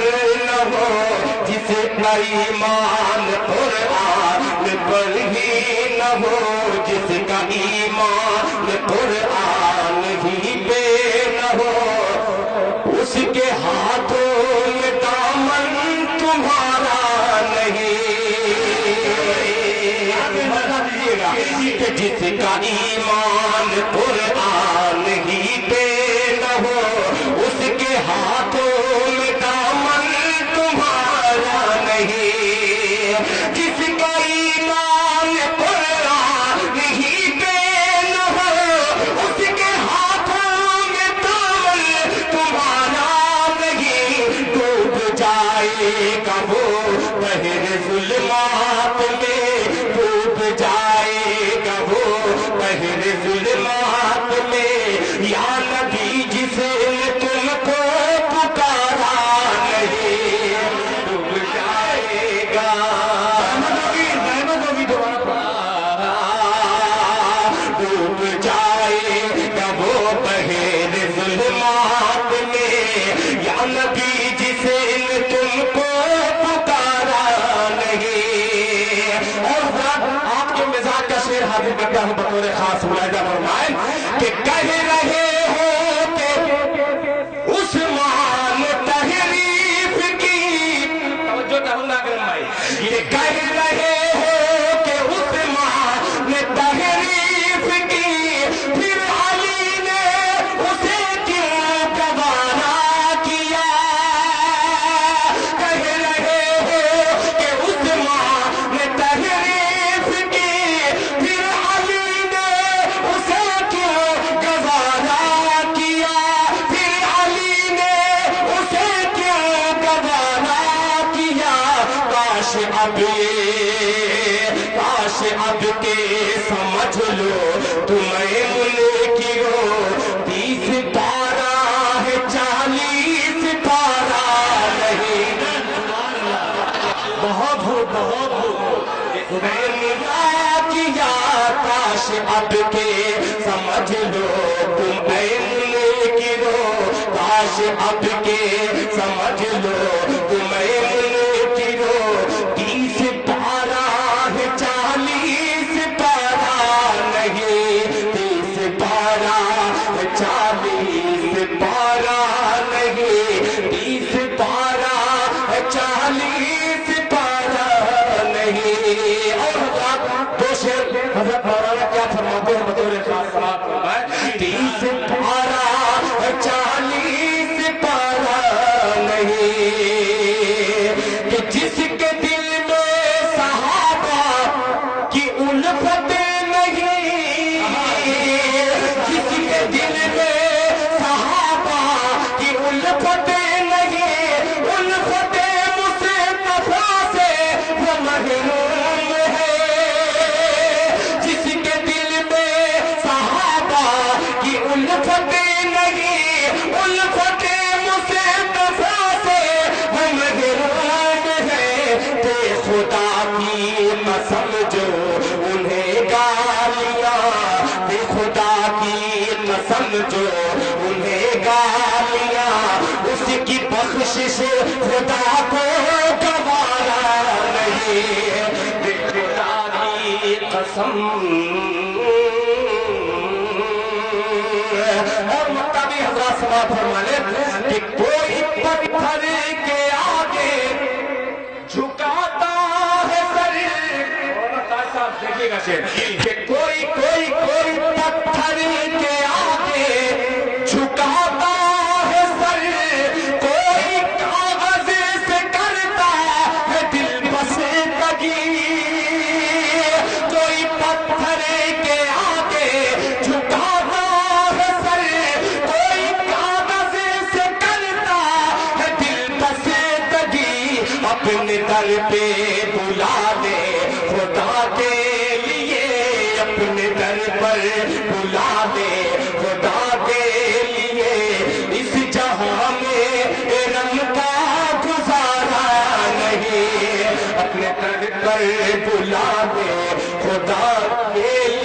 پر نہ ہو جس کا ایمان قرآن پر ہی نہ ہو جس کا ایمان قرآن ہی پہ نہ ہو اس کے ہاتھوں میں دامن تمہارا نہیں کہ جس کا ایمان قرآن ہی پہ نہ ہو اس کے ہاتھوں میں دامن تمہارا نہیں جس کا ایمان قرآن ہی پہ نہ ہو اس کے ہاتھوں میں دامن تمہارا نہیں ڈوب جائے گا وہ بحر ظلمات میں ڈوب جائے گا وہ بحر ظلمات میں یا نبی جسے تم کو پکارا نہیں ڈوب جائے گا ڈوب جائے گا وہ بحر ظلمات میں یا نبی جسے تم کو پکارا نہیں اور آپ کے مزاج کا شعر حاضر کرتا ہوں بطور خاص ملاحظہ فرمائیں کہ کہہ رہے ہو کہ عثمان تحریف کی توجہ ڈھونڈا کریں بھائی یہ کہہ رہے ہو کہ عثمان تحریف کی پھر علی نے اسے کیوں گوارا کیا کہہ رہے ہو کہ عثمان تحریف کی پھر علی نے اسے کیوں گوارا کیا پھر علی نے اسے کیوں گوارا کیا کاش اب کے سمجھ لو تمہیں کی ہو 30 پارہ ہے 40 پارہ نہیں بہت میں نگاہ کیا کاش اب کے سمجھ لو تمہیں کی ہو کاش اب کے سمجھ لو تمہیں کی ہو 30 پارہ ہے 40 پارہ نہیں 30 پارہ ہے 40 پارہ نہیں 30 پارہ ہے 40 پارہ نہیں اور دو شعر حضرت مولانا کیا فرماتے ہیں بطور خاص سماعت فرمائیں 30 پارہ ہے 40 پارہ نہیں کہ جس کے دل میں صحابہ کی الفت نہیں جس کے دل میں صحابہ کی الفت نہیں الفت مصطفیٰ سے وہ محروم ہے جس کے دل میں صحابہ کی الفت نہیں الفت مصطفیٰ سے وہ محروم ہے تے خدا کی قسم جو انہیں گالیاں تے خدا کی قسم جو انہیں گالیاں اس کی بخشش خدا کو گوارا نہیں تے خدا کی قسم اور مقتدی حضرات سماعت فرمانے کہ کوئی پتھر کے آگے جھکاتا ہے سر دیکھئے گا شیر کہ کوئی پتھر کے آگے جھکاتا ہے سر کوئی کاغذ سے کرتا ہے دل بستگی کوئی پتھر کے آگے جھکاتا ہے سر کوئی کاغذ سے کرتا ہے دل بستگی اپنے در پہ بلا دے خدا کے لیے اپنے در پر بلا دے خدا کے لیے اس جہاں میں رنگ کا گزارا نہیں اپنے در پر بلا دے خدا کے لیے